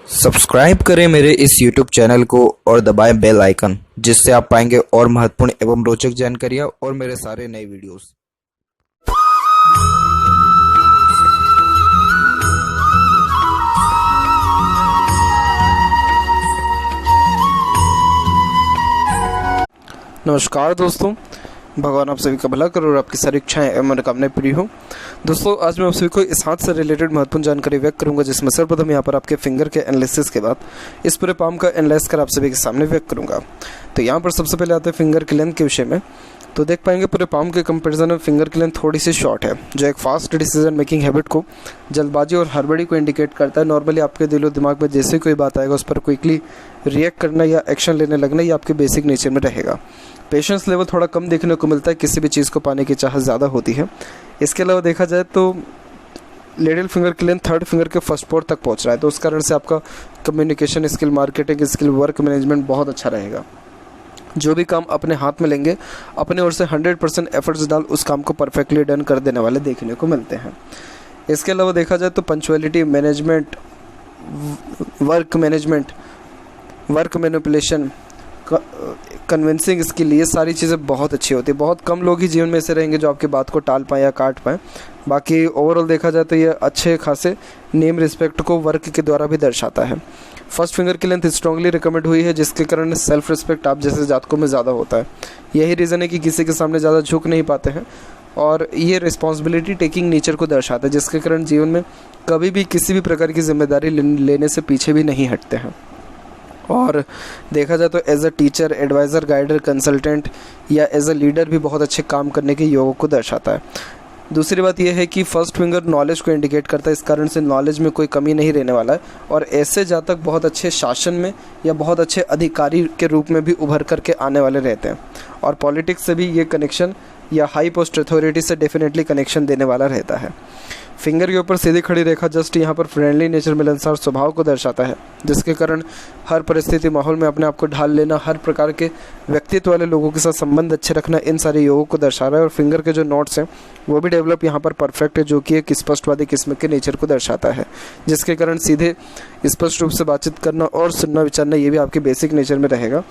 Subscribe करें मेरे इस YouTube चैनल को और दबाएं बेल आइकन, जिससे आप पाएंगे और महत्वपूर्ण एवं रोचक जानकारियाँ और मेरे सारे नए वीडियोस। नमस्कार दोस्तों, भगवान आप सभी का भला करो और आपकी सारी इच्छाएं एवं मनोकामनाएं पूरी हो। दोस्तों, आज मैं आप सभी को इस हाथ से रिलेटेड महत्वपूर्ण जानकारी व्यक्त करूंगा, जिसमें सर्वप्रथम यहाँ पर आपके फिंगर के एनालिसिस के बाद इस पूरे पाम का एनालाइज कर आप सभी के सामने व्यक्त करूंगा। तो यहाँ पर सबसे पहले आते हैं फिंगर की लेंथ के विषय में। तो देख पाएंगे पूरे पाम के कंपैरिजन में फिंगर की लेंथ थोड़ी सी शॉर्ट है, जो एक फास्ट डिसीजन मेकिंग हैबिट को, जल्दबाजी और हड़बड़ी को इंडिकेट करता है। नॉर्मली आपके दिलो दिमाग में जैसे कोई बात आएगा उस पर क्विकली रिएक्ट करना या एक्शन लेने लगना, ये आपके बेसिक नेचर में रहेगा। पेशेंस लेवल थोड़ा कम देखने को मिलता है, किसी भी चीज़ को पाने की चाहत ज़्यादा होती है। इसके अलावा देखा जाए तो लिटिल फिंगर की लेंथ थर्ड फिंगर के फर्स्ट पोर तक पहुंच रहा है, तो उस कारण से आपका communication skill, marketing skill, work management बहुत अच्छा रहेगा। जो भी काम अपने हाथ में लेंगे, अपने ओर से 100% एफर्ट्स डाल उस काम को परफेक्टली डन कर देने वाले देखने को मिलते हैं। इसके अलावा देखा जाए तो punctuality management, work management, work manipulation, convincing skill, ये सारी चीज़ें बहुत अच्छी होती है। बहुत कम लोग ही जीवन में ऐसे रहेंगे जो आपकी बात को टाल पाएँ या काट पाएँ। बाकी ओवरऑल देखा जाए तो ये अच्छे खासे नेम रिस्पेक्ट को वर्क के द्वारा भी दर्शाता है। फर्स्ट फिंगर की लेंथ स्ट्रांगली रिकमेंड हुई है, जिसके कारण सेल्फ रिस्पेक्ट आप जैसे जातकों में ज़्यादा होता है। यही रीज़न है कि किसी के सामने ज़्यादा झुक नहीं पाते हैं, और ये रिस्पॉन्सिबिलिटी टेकिंग नेचर को दर्शाता है, जिसके कारण जीवन में कभी भी किसी भी प्रकार की जिम्मेदारी लेने से पीछे भी नहीं हटते हैं। और देखा जाए तो as a teacher, adviser, guider, consultant या एज अ लीडर भी बहुत अच्छे काम करने के योग को दर्शाता है। दूसरी बात यह है कि फर्स्ट फिंगर नॉलेज को इंडिकेट करता है, इस कारण से नॉलेज में कोई कमी नहीं रहने वाला है, और ऐसे जातक बहुत अच्छे शासन में या बहुत अच्छे अधिकारी के रूप में भी उभर करके आने वाले रहते हैं। और पॉलिटिक्स से भी ये कनेक्शन या हाई पोस्ट अथॉरिटी से डेफिनेटली कनेक्शन देने वाला रहता है। फिंगर के ऊपर सीधी खड़ी रेखा जस्ट यहाँ पर फ्रेंडली नेचर, मिलनसार स्वभाव को दर्शाता है, जिसके कारण हर परिस्थिति माहौल में अपने आप को ढाल लेना, हर प्रकार के व्यक्तित्व वाले लोगों के साथ संबंध अच्छे रखना, इन सारे योगों को दर्शा रहा है। और फिंगर के जो नोट्स हैं वो भी डेवलप यहाँ पर परफेक्ट है, जो कि एक स्पष्टवादी किस्म के नेचर को दर्शाता है, जिसके कारण सीधे स्पष्ट रूप से बातचीत करना और सुनना विचारना, ये भी आपके बेसिक नेचर में रहेगा।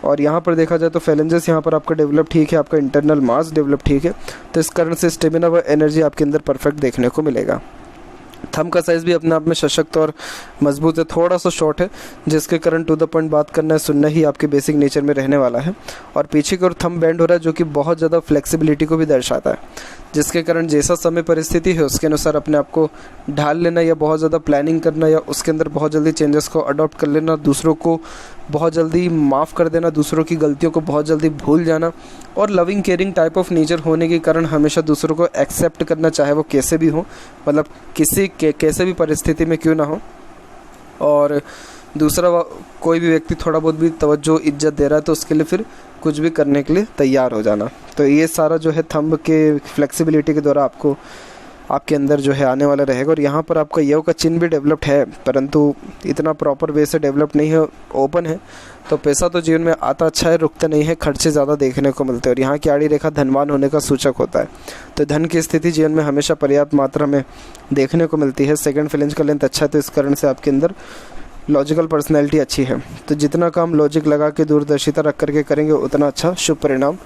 और यहाँ पर देखा जाए तो फैलेंजेस यहाँ पर आपका डेवलप ठीक है, आपका इंटरनल मास डेवलप ठीक है, तो इस कारण से स्टेमिना व एनर्जी आपके अंदर परफेक्ट देखने को मिलेगा। थंब का साइज़ भी अपने आप में सशक्त और मजबूत है, थोड़ा सा शॉर्ट है, जिसके कारण टू द पॉइंट बात करना है, सुनना ही आपके बेसिक नेचर में रहने वाला है। और पीछे की ओर थंब बैंड हो रहा है, जो कि बहुत ज़्यादा फ्लेक्सिबिलिटी को भी दर्शाता है, जिसके कारण जैसा समय परिस्थिति है उसके अनुसार अपने आप को ढाल लेना या बहुत ज़्यादा प्लानिंग करना या उसके अंदर बहुत जल्दी चेंजेस को अडॉप्ट कर लेना, दूसरों को बहुत जल्दी माफ़ कर देना, दूसरों की गलतियों को बहुत जल्दी भूल जाना, और loving caring type of nature होने के कारण हमेशा दूसरों को एक्सेप्ट करना, चाहे वो कैसे भी हो, मतलब कैसे भी परिस्थिति में क्यों ना हो। और दूसरा, कोई भी व्यक्ति थोड़ा बहुत भी तवज्जो, इज्जत दे रहा है तो उसके लिए फिर कुछ भी करने के लिए तैयार हो जाना। तो ये सारा जो है थंब के फ्लेक्सिबिलिटी के द्वारा आपको आपके अंदर जो है आने वाला रहेगा। और यहाँ पर आपका योग का चिन्ह भी डेवलप्ड है, परंतु इतना प्रॉपर वे से डेवलप नहीं है, ओपन है। तो पैसा तो जीवन में आता अच्छा है, रुकता नहीं है, खर्चे ज़्यादा देखने को मिलते हैं। और यहाँ की आड़ी रेखा धनवान होने का सूचक होता है, तो धन की स्थिति जीवन में हमेशा पर्याप्त मात्रा में देखने को मिलती है। सेकंड फिलेंज का लेंथ अच्छा है, तो इस कारण से आपके अंदर लॉजिकल पर्सनैलिटी अच्छी है, तो जितना काम लॉजिक लगा के दूरदर्शिता रख करके करेंगे उतना अच्छा शुभ परिणाम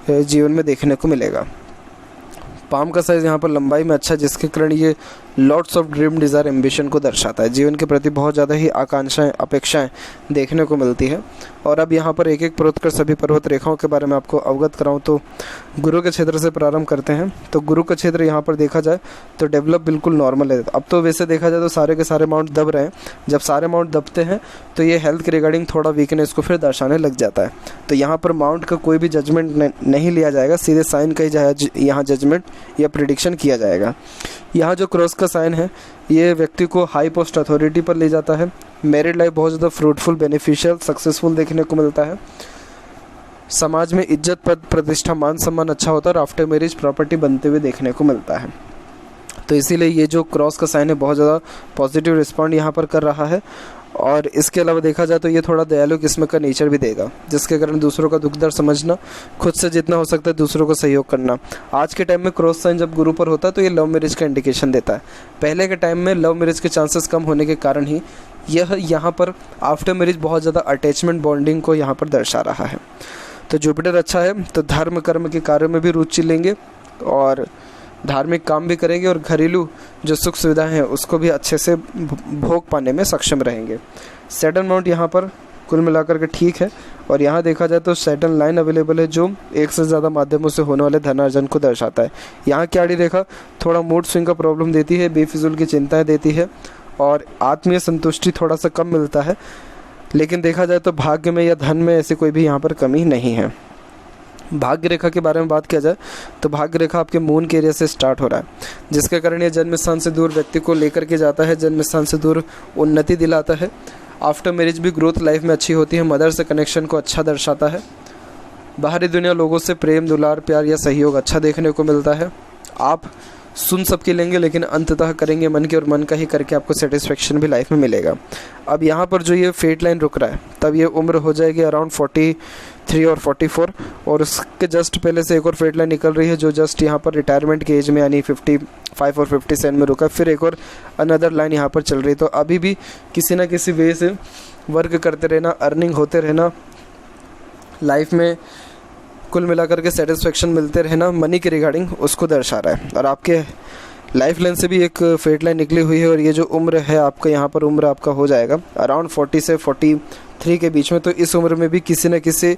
जीवन में देखने को मिलेगा। पाम का साइज़ यहाँ पर लंबाई में अच्छा, जिसके कारण ये lots of dream, desire, ambition को दर्शाता है। जीवन के प्रति बहुत ज़्यादा ही आकांक्षाएं, अपेक्षाएं देखने को मिलती है। और अब यहाँ पर एक एक पर्वत कर सभी पर्वत रेखाओं के बारे में आपको अवगत कराऊँ तो गुरु के क्षेत्र से प्रारंभ करते हैं। तो गुरु का क्षेत्र यहाँ पर देखा जाए तो डेवलप बिल्कुल नॉर्मल है। अब तो वैसे देखा जाए तो सारे के सारे माउंट दब रहे हैं, जब सारे माउंट दबते हैं तो ये हेल्थ के रिगार्डिंग थोड़ा वीकनेस को फिर दर्शाने लग जाता है। तो यहाँ पर माउंट का कोई भी जजमेंट नहीं लिया जाएगा, सीधे साइन का ही यहाँ जजमेंट या प्रिडिक्शन किया जाएगा। यहाँ जो क्रॉस का साइन है ये व्यक्ति को हाई पोस्ट अथॉरिटी पर ले जाता है। मैरिड लाइफ बहुत ज़्यादा फ्रूटफुल, बेनिफिशियल, सक्सेसफुल देखने को मिलता है। समाज में इज्जत, पद, प्रतिष्ठा, मान सम्मान अच्छा होता है, और आफ्टर मैरिज प्रॉपर्टी बनते हुए देखने को मिलता है। तो इसीलिए ये जो क्रॉस का साइन है बहुत ज़्यादा पॉजिटिव रिस्पॉन्ड यहाँ पर कर रहा है। और इसके अलावा देखा जाए तो ये थोड़ा दयालु किस्म का नेचर भी देगा, जिसके कारण दूसरों का दुख दर्द समझना, खुद से जितना हो सकता है दूसरों को सहयोग करना। आज के टाइम में क्रॉस साइन जब गुरु पर होता है तो ये लव मैरिज का इंडिकेशन देता है। पहले के टाइम में लव मैरिज के चांसेस कम होने के कारण ही यह यहाँ पर आफ्टर मैरिज बहुत ज़्यादा अटैचमेंट बॉन्डिंग को यहाँ पर दर्शा रहा है। तो जुपिटर अच्छा है तो धर्म कर्म के कार्यों में भी रुचि लेंगे और धार्मिक काम भी करेंगे और घरेलू जो सुख सुविधाएं हैं उसको भी अच्छे से भोग पाने में सक्षम रहेंगे। सैटर्न माउंट यहाँ पर कुल मिलाकर के ठीक है और यहाँ देखा जाए तो सैटर्न लाइन अवेलेबल है जो एक से ज़्यादा माध्यमों से होने वाले धनार्जन को दर्शाता है। यहाँ की आड़ी रेखा थोड़ा मूड स्विंग का प्रॉब्लम देती है, बेफिजूल की चिंताएं देती है और आत्मीय संतुष्टि थोड़ा सा कम मिलता है, लेकिन देखा जाए तो भाग्य में या धन में ऐसी कोई भी यहाँ पर कमी नहीं है। भाग्य रेखा के बारे में बात किया जाए तो भाग्य रेखा आपके मून के एरिया से स्टार्ट हो रहा है, जिसके कारण ये जन्म स्थान से दूर व्यक्ति को लेकर के जाता है, जन्म स्थान से दूर उन्नति दिलाता है। आफ्टर मैरिज भी ग्रोथ लाइफ में अच्छी होती है, मदर से कनेक्शन को अच्छा दर्शाता है। बाहरी दुनिया लोगों से प्रेम दुलार प्यार या सहयोग अच्छा देखने को मिलता है। आप सुन सबकी लेंगे लेकिन अंततः करेंगे मन की और मन का ही करके आपको सेटिस्फेक्शन भी लाइफ में मिलेगा। अब यहाँ पर जो ये फेट लाइन रुक रहा है तब ये उम्र हो जाएगी अराउंड 43 और 44 और उसके जस्ट पहले से एक और फेट लाइन निकल रही है जो जस्ट यहाँ पर रिटायरमेंट के एज में यानी 55 और 57 में रुका, फिर एक और अनदर लाइन यहाँ पर चल रही है। तो अभी भी किसी ना किसी वे से वर्क करते रहना, अर्निंग होते रहना, लाइफ में कुल मिलाकर के सेटिस्फेक्शन मिलते रहना मनी के रिगार्डिंग उसको दर्शा रहा है। और आपके लाइफ लाइन से भी एक फेट लाइन निकली हुई है और ये जो उम्र है आपका यहाँ पर उम्र आपका हो जाएगा अराउंड 40 से 43 के बीच में। तो इस उम्र में भी किसी न किसी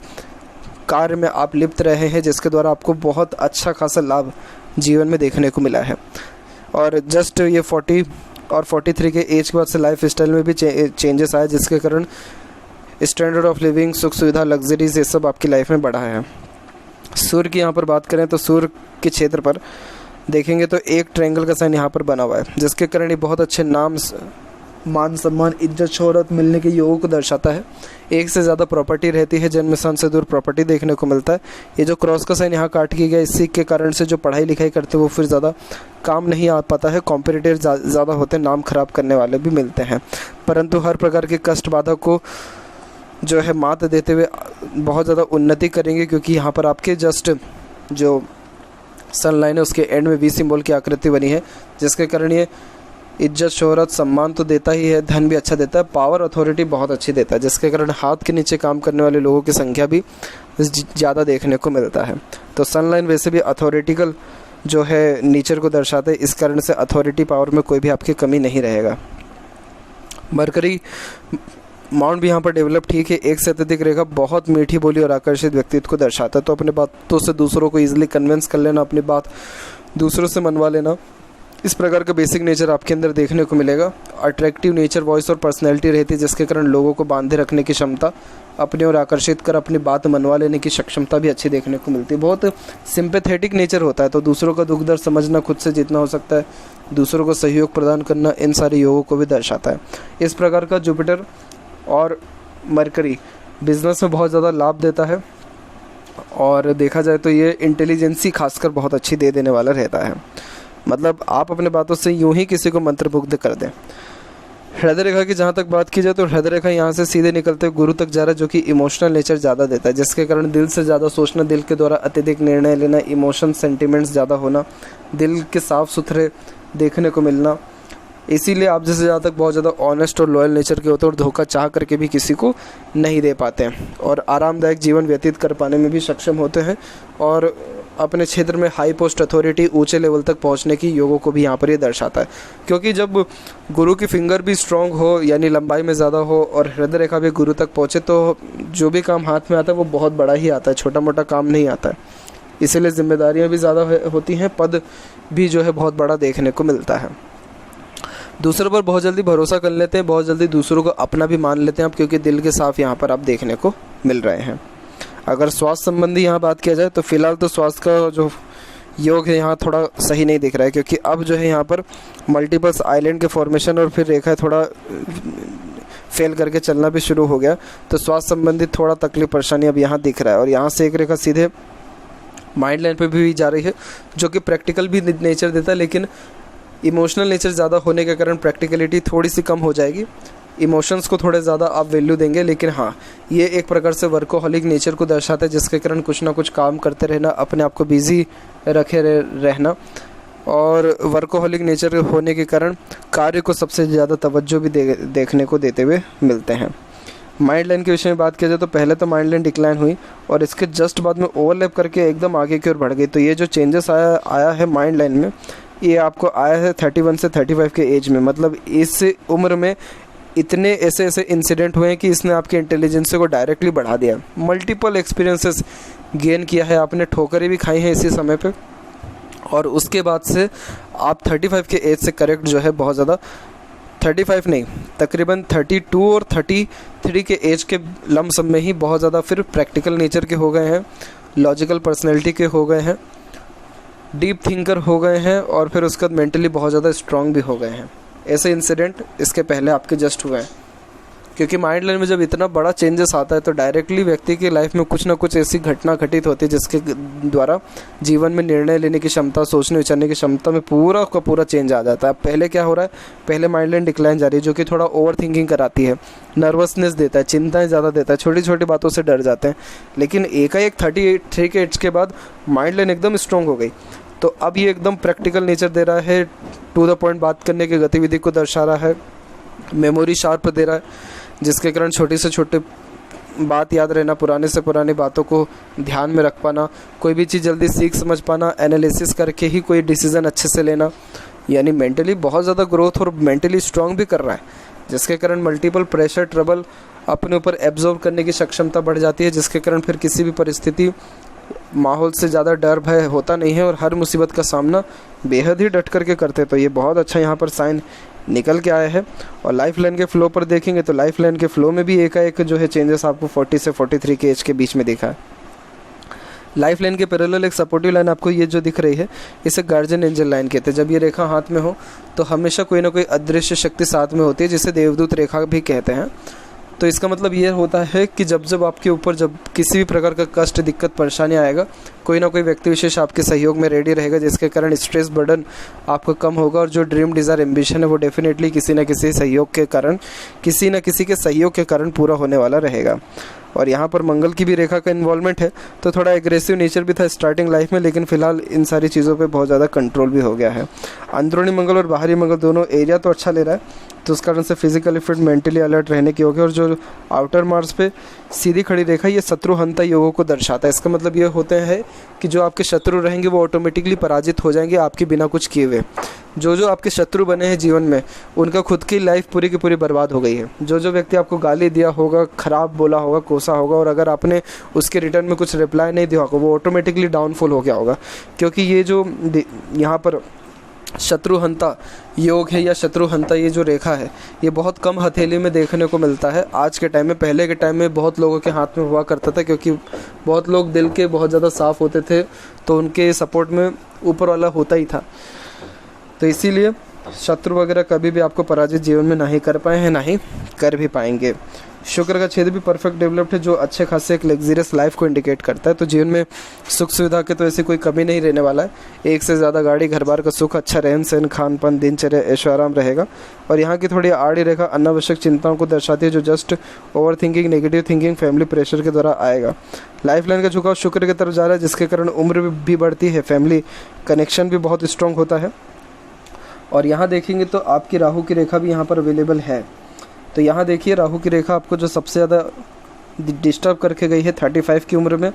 कार्य में आप लिप्त रहे हैं जिसके द्वारा आपको बहुत अच्छा खासा लाभ जीवन में देखने को मिला है। और जस्ट ये 40 और 43 के एज के बाद से लाइफ स्टाइल में भी चेंजेस आए जिसके कारण स्टैंडर्ड ऑफ लिविंग, सुख सुविधा, लग्जरीज ये सब आपकी लाइफ में बढ़ा है। सूर्य की यहाँ पर बात करें तो सूर्य के क्षेत्र पर देखेंगे तो एक ट्रायंगल का साइन यहाँ पर बना हुआ है जिसके कारण ये बहुत अच्छे नाम, मान सम्मान, इज्जत शोहरत मिलने के योगों को दर्शाता है। एक से ज़्यादा प्रॉपर्टी रहती है, जन्म स्थान से दूर प्रॉपर्टी देखने को मिलता है। ये जो क्रॉस का साइन यहाँ काट किया गया इसी के कारण से जो पढ़ाई लिखाई करते हैं वो फिर ज़्यादा काम नहीं आ पाता है, कॉम्पिटिटर ज़्यादा होते हैं, नाम खराब करने वाले भी मिलते हैं, परंतु हर प्रकार के कष्ट बाधा को जो है मात देते हुए बहुत ज़्यादा उन्नति करेंगे क्योंकि यहाँ पर आपके जस्ट जो सन लाइन है उसके एंड में वी सिंबल की आकृति बनी है जिसके कारण ये इज्जत शोहरत सम्मान तो देता ही है, धन भी अच्छा देता है, पावर अथॉरिटी बहुत अच्छी देता है जिसके कारण हाथ के नीचे काम करने वाले लोगों की संख्या भी ज़्यादा देखने को मिलता है। तो सन लाइन वैसे भी अथॉरिटिकल जो है नेचर को दर्शाते हैं, इस कारण से अथॉरिटी पावर में कोई भी आपकी कमी नहीं रहेगा। मरकरी माउंट भी यहाँ पर डेवलप ठीक है। एक से अत्यधिक रेखा बहुत मीठी बोली और आकर्षित व्यक्तित्व को दर्शाता है, तो अपने बातों से दूसरों को ईजिली कन्विंस कर लेना, अपनी बात दूसरों से मनवा लेना, इस प्रकार का बेसिक नेचर आपके अंदर देखने को मिलेगा। अट्रैक्टिव नेचर, वॉइस और पर्सनैलिटी रहती है जिसके कारण लोगों को बांधे रखने की क्षमता, अपने और आकर्षित कर अपनी बात मनवा लेने की सक्षमता भी अच्छी देखने को मिलती है। बहुत सिंपैथेटिक नेचर होता है, तो दूसरों का दुख दर्द समझना, खुद से जितना हो सकता है दूसरों को सहयोग प्रदान करना, इन सारे योगों को भी दर्शाता है। इस प्रकार का जुपिटर और मरकरी बिजनेस में बहुत ज़्यादा लाभ देता है और देखा जाए तो ये इंटेलिजेंसी खासकर बहुत अच्छी दे देने वाला रहता है। मतलब आप अपने बातों से यूं ही किसी को मंत्रमुग्ध कर दें। हृदय रेखा की जहाँ तक बात की जाए तो हृदय रेखा यहाँ से सीधे निकलते हुए गुरु तक जा रहा है जो कि इमोशनल नेचर ज़्यादा देता है जिसके कारण दिल से ज़्यादा सोचना, दिल के द्वारा अत्यधिक निर्णय लेना, इमोशन सेंटिमेंट्स ज़्यादा होना, दिल के साफ सुथरे देखने को मिलना। इसीलिए आप जैसे जहाँ तक बहुत ज़्यादा ऑनेस्ट और लॉयल नेचर के होते हैं और धोखा चाह करके भी किसी को नहीं दे पाते हैं और आरामदायक जीवन व्यतीत कर पाने में भी सक्षम होते हैं और अपने क्षेत्र में हाई पोस्ट अथॉरिटी, ऊंचे लेवल तक पहुंचने की योगों को भी यहाँ पर ये दर्शाता है। क्योंकि जब गुरु की फिंगर भी स्ट्रांग हो यानी लंबाई में ज़्यादा हो और हृदय रेखा भी गुरु तक पहुँचे तो जो भी काम हाथ में आता है वो बहुत बड़ा ही आता है, छोटा मोटा काम नहीं आता है। इसीलिए जिम्मेदारियाँ भी ज़्यादा होती हैं, पद भी जो है बहुत बड़ा देखने को मिलता है। दूसरों पर बहुत जल्दी भरोसा कर लेते हैं, बहुत जल्दी दूसरों को अपना भी मान लेते हैं आप, क्योंकि दिल के साफ यहाँ पर आप देखने को मिल रहे हैं। अगर स्वास्थ्य संबंधी यहाँ बात किया जाए तो फिलहाल तो स्वास्थ्य का जो योग है यहाँ थोड़ा सही नहीं दिख रहा है क्योंकि अब जो है यहाँ पर मल्टीपल्स आइलैंड के फॉर्मेशन और फिर रेखा थोड़ा फेल करके चलना भी शुरू हो गया, तो स्वास्थ्य संबंधित थोड़ा तकलीफ परेशानी अब यहाँ दिख रहा है। और यहाँ से एक रेखा सीधे माइंड लाइन पे भी जा रही है जो कि प्रैक्टिकल भी नेचर देता है, लेकिन इमोशनल नेचर ज़्यादा होने के कारण प्रैक्टिकलिटी थोड़ी सी कम हो जाएगी, इमोशंस को थोड़े ज़्यादा आप वैल्यू देंगे। लेकिन हाँ, ये एक प्रकार से वर्कोहॉलिक नेचर को दर्शाता है जिसके कारण कुछ ना कुछ काम करते रहना, अपने आप को बिजी रखे रहना, और वर्कोहॉलिक नेचर होने के कारण कार्य को सबसे ज़्यादा तवज्जो भी देखने को देते हुए मिलते हैं। माइंड लाइन के विषय में बात किया जाए तो पहले तो माइंड लाइन डिक्लाइन हुई और इसके जस्ट बाद में ओवरलैप करके एकदम आगे की ओर बढ़ गई। तो ये जो चेंजेस आया है माइंड लाइन में, ये आपको आया है 31 से 35 के एज में। मतलब इस उम्र में इतने ऐसे इंसिडेंट हुए हैं कि इसने आपके इंटेलिजेंस को डायरेक्टली बढ़ा दिया। मल्टीपल एक्सपीरियंसेस गेन किया है आपने, ठोकरें भी खाई हैं इसी समय पे, और उसके बाद से आप 35 के एज से करेक्ट जो है बहुत ज़्यादा 35 नहीं, तकरीबन 32 और 33 के एज के लमसम में ही बहुत ज़्यादा फिर प्रैक्टिकल नेचर के हो गए हैं, लॉजिकल पर्सनैलिटी के हो गए हैं, डीप थिंकर हो गए हैं, और फिर उसके बाद मेंटली बहुत ज़्यादा स्ट्रांग भी हो गए हैं। ऐसे इंसिडेंट इसके पहले आपके जस्ट हुए हैं। क्योंकि माइंड लाइन में जब इतना बड़ा चेंजेस आता है तो डायरेक्टली व्यक्ति की लाइफ में कुछ ना कुछ ऐसी घटना घटित होती है जिसके द्वारा जीवन में निर्णय लेने की क्षमता, सोचने विचारने की क्षमता में पूरा का पूरा चेंज आ जाता है। पहले क्या हो रहा है, पहले माइंड लाइन डिक्लाइन जा रही है जो कि थोड़ा ओवर थिंकिंग कराती है, नर्वसनेस देता है, चिंताएं ज़्यादा देता है, छोटी छोटी बातों से डर जाते हैं। लेकिन एकाएक 33 के एज के बाद माइंड लाइन एकदम स्ट्रॉन्ग हो गई, तो अब ये एकदम प्रैक्टिकल नेचर दे रहा है, टू द पॉइंट बात करने की गतिविधि को दर्शा रहा है, मेमोरी शार्प दे रहा है, जिसके कारण छोटी से छोटी बात याद रहना, पुराने से पुरानी बातों को ध्यान में रख पाना, कोई भी चीज़ जल्दी सीख समझ पाना, एनालिसिस करके ही कोई डिसीज़न अच्छे से लेना, यानी मेंटली बहुत ज़्यादा ग्रोथ और मेंटली स्ट्रांग भी कर रहा है, जिसके कारण मल्टीपल प्रेशर ट्रबल अपने ऊपर एब्जॉर्व करने की सक्षमता बढ़ जाती है, जिसके कारण फिर किसी भी परिस्थिति माहौल से ज़्यादा डर भय होता नहीं है और हर मुसीबत का सामना बेहद ही डट करके करते। तो ये बहुत अच्छा यहाँ पर साइन निकल के आया है। और लाइफ लाइन के फ्लो पर देखेंगे तो लाइफ लाइन के फ्लो में भी एकाएक जो है चेंजेस आपको 40 से 43 के एज के बीच में देखा है। लाइफ लाइन के पैरेलल एक सपोर्टिव लाइन आपको ये जो दिख रही है, इसे गार्जियन एंजल लाइन कहते हैं। जब ये रेखा हाथ में हो तो हमेशा कोई ना कोई अदृश्य शक्ति साथ में होती है, जिसे देवदूत रेखा भी कहते हैं। तो इसका मतलब ये होता है कि जब आपके ऊपर जब किसी भी प्रकार का कष्ट, दिक्कत, परेशानी आएगा, कोई ना कोई व्यक्ति विशेष आपके सहयोग में रेडी रहेगा, जिसके कारण स्ट्रेस बर्डन आपका कम होगा और जो ड्रीम, डिज़ायर, एम्बिशन है वो डेफिनेटली किसी न किसी सहयोग के कारण, किसी न किसी के सहयोग के कारण पूरा होने वाला रहेगा। और यहाँ पर मंगल की भी रेखा का इन्वॉल्वमेंट है, तो थोड़ा एग्रेसिव नेचर भी था स्टार्टिंग लाइफ में, लेकिन फिलहाल इन सारी चीज़ों पे बहुत ज़्यादा कंट्रोल भी हो गया है। अंदरूनी मंगल और बाहरी मंगल दोनों एरिया तो अच्छा ले रहा है, तो उस कारण से फिजिकली फिट, मेंटली अलर्ट रहने की होगी। और जो आउटर मार्स पे सीधी खड़ी रेखा, ये शत्रुहंता योगों को दर्शाता है। इसका मतलब ये होते हैं कि जो आपके शत्रु रहेंगे वो ऑटोमेटिकली पराजित हो जाएंगे आपके बिना कुछ किए हुए। जो आपके शत्रु बने हैं जीवन में, उनका खुद की लाइफ पूरी की पूरी बर्बाद हो गई है। जो व्यक्ति आपको गाली दिया होगा, ख़राब बोला होगा, कोसा होगा, और अगर आपने उसके रिटर्न में कुछ रिप्लाई नहीं दिया होगा, वो ऑटोमेटिकली डाउनफॉल हो गया होगा। क्योंकि ये जो यहाँ पर शत्रुहंता योग है या शत्रुहंता ये जो रेखा है, ये बहुत कम हथेली में देखने को मिलता है आज के टाइम में। पहले के टाइम में बहुत लोगों के हाथ में हुआ करता था, क्योंकि बहुत लोग दिल के बहुत ज़्यादा साफ़ होते थे, तो उनके सपोर्ट में ऊपर वाला होता ही था। तो इसीलिए शत्रु वगैरह कभी भी आपको पराजित जीवन में नहीं कर पाए हैं, ना ही कर भी पाएंगे। शुक्र का क्षेत्र भी परफेक्ट डेवलप्ड है, जो अच्छे खासे एक लग्जरियस लाइफ को इंडिकेट करता है। तो जीवन में सुख सुविधा के तो ऐसी कोई कमी नहीं रहने वाला है। एक से ज़्यादा गाड़ी, घर बार का सुख, अच्छा रहन सहन, खान पान, दिनचर्या, ऐशो आराम रहेगा। और यहाँ की थोड़ी आड़ी रेखा अनावश्यक चिंताओं को दर्शाती है, जो just over thinking, negative thinking, family pressure के द्वारा आएगा। लाइफ लाइन का झुकाव शुक्र की तरफ जा रहा है, जिसके कारण उम्र भी बढ़ती है, फैमिली कनेक्शन भी बहुत स्ट्रॉन्ग होता है। और यहाँ देखेंगे तो आपकी राहु की रेखा भी यहाँ पर अवेलेबल है। तो यहाँ देखिए राहु की रेखा आपको जो सबसे ज़्यादा डिस्टर्ब करके गई है 35 की उम्र में,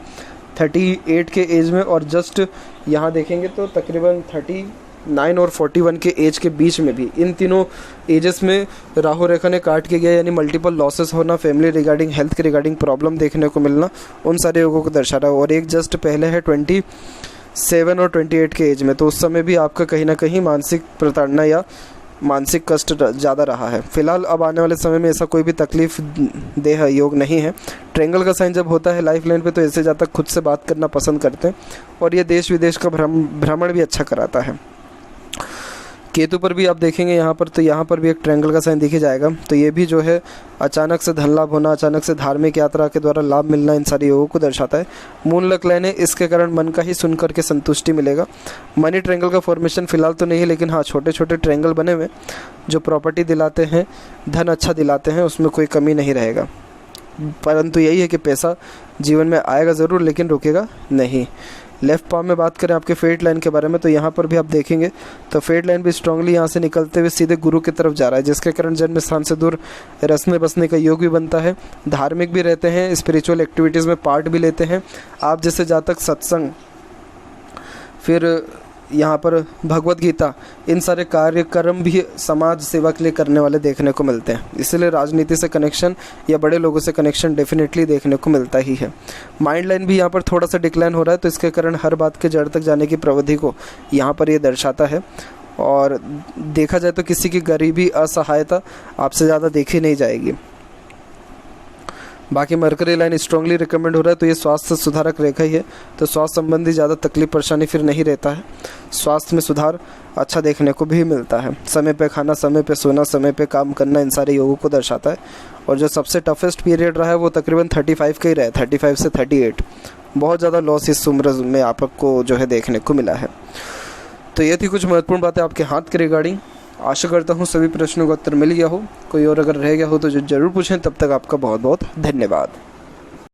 38 के एज में, और जस्ट यहाँ देखेंगे तो तकरीबन 39 और 41 के एज के बीच में भी, इन तीनों एजेस में राहु रेखा ने काट के गया। यानी मल्टीपल लॉसेस होना, फैमिली रिगार्डिंग, हेल्थ के रिगार्डिंग प्रॉब्लम देखने को मिलना, उन सारे योगों को दर्शा रहा है। और एक जस्ट पहले है 27 और 28 के एज में, तो उस समय भी आपका कहीं ना कहीं मानसिक प्रताड़ना या मानसिक कष्ट ज़्यादा रहा है। फिलहाल अब आने वाले समय में ऐसा कोई भी तकलीफ देह योग नहीं है। ट्रायंगल का साइन जब होता है लाइफ लाइन पे, तो ऐसे ज़्यादा खुद से बात करना पसंद करते हैं, और ये देश विदेश का भ्रमण भी अच्छा कराता है। केतु पर भी आप देखेंगे यहाँ पर, तो यहाँ पर भी एक ट्रायंगल का साइन दिखे जाएगा। तो ये भी जो है अचानक से धन लाभ होना, अचानक से धार्मिक यात्रा के द्वारा लाभ मिलना, इन सारी योगों को दर्शाता है। मून लक लाइन है, इसके कारण मन का ही सुन करके संतुष्टि मिलेगा। मनी ट्रायंगल का फॉर्मेशन फिलहाल तो नहीं है, लेकिन हाँ छोटे छोटे ट्रायंगल बने हुए जो प्रॉपर्टी दिलाते हैं, धन अच्छा दिलाते हैं, उसमें कोई कमी नहीं रहेगा। परंतु यही है कि पैसा जीवन में आएगा ज़रूर, लेकिन रुकेगा नहीं। लेफ़्ट पाम में बात करें आपके फेट लाइन के बारे में, तो यहाँ पर भी आप देखेंगे तो फेट लाइन भी स्ट्रांगली यहाँ से निकलते हुए सीधे गुरु की तरफ जा रहा है, जिसके कारण जन्म स्थान से दूर रसने बसने का योग भी बनता है। धार्मिक भी रहते हैं, स्पिरिचुअल एक्टिविटीज़ में पार्ट भी लेते हैं आप, जैसे जातक सत्संग, फिर यहाँ पर भगवत गीता, इन सारे कार्यक्रम भी समाज सेवा के लिए करने वाले देखने को मिलते हैं। इसलिए राजनीति से कनेक्शन या बड़े लोगों से कनेक्शन डेफिनेटली देखने को मिलता ही है। माइंड लाइन भी यहाँ पर थोड़ा सा डिक्लाइन हो रहा है, तो इसके कारण हर बात के जड़ तक जाने की प्रवृत्ति को यहाँ पर ये दर्शाता है। और देखा जाए तो किसी की गरीबी, असहायता आपसे ज़्यादा देखी नहीं जाएगी। बाकी मरकरी लाइन स्ट्रांगली रिकमेंड हो रहा है, तो ये स्वास्थ्य सुधारक रेखा ही है, तो स्वास्थ्य संबंधी ज़्यादा तकलीफ परेशानी फिर नहीं रहता है। स्वास्थ्य में सुधार अच्छा देखने को भी मिलता है। समय पे खाना, समय पे सोना, समय पे काम करना, इन सारे योगों को दर्शाता है। और जो सबसे टफेस्ट पीरियड रहा है वो तकरीबन 35 का ही रहा है, 35 से 38। बहुत ज़्यादा लॉस इस उम्र में आपको जो है देखने को मिला है। तो ये थी कुछ महत्वपूर्ण बातें आपके हाथ के रिगार्डिंग। आशा करता हूँ सभी प्रश्नों का उत्तर मिल गया हो। कोई और अगर रह गया हो तो जरूर पूछें। तब तक आपका बहुत बहुत धन्यवाद।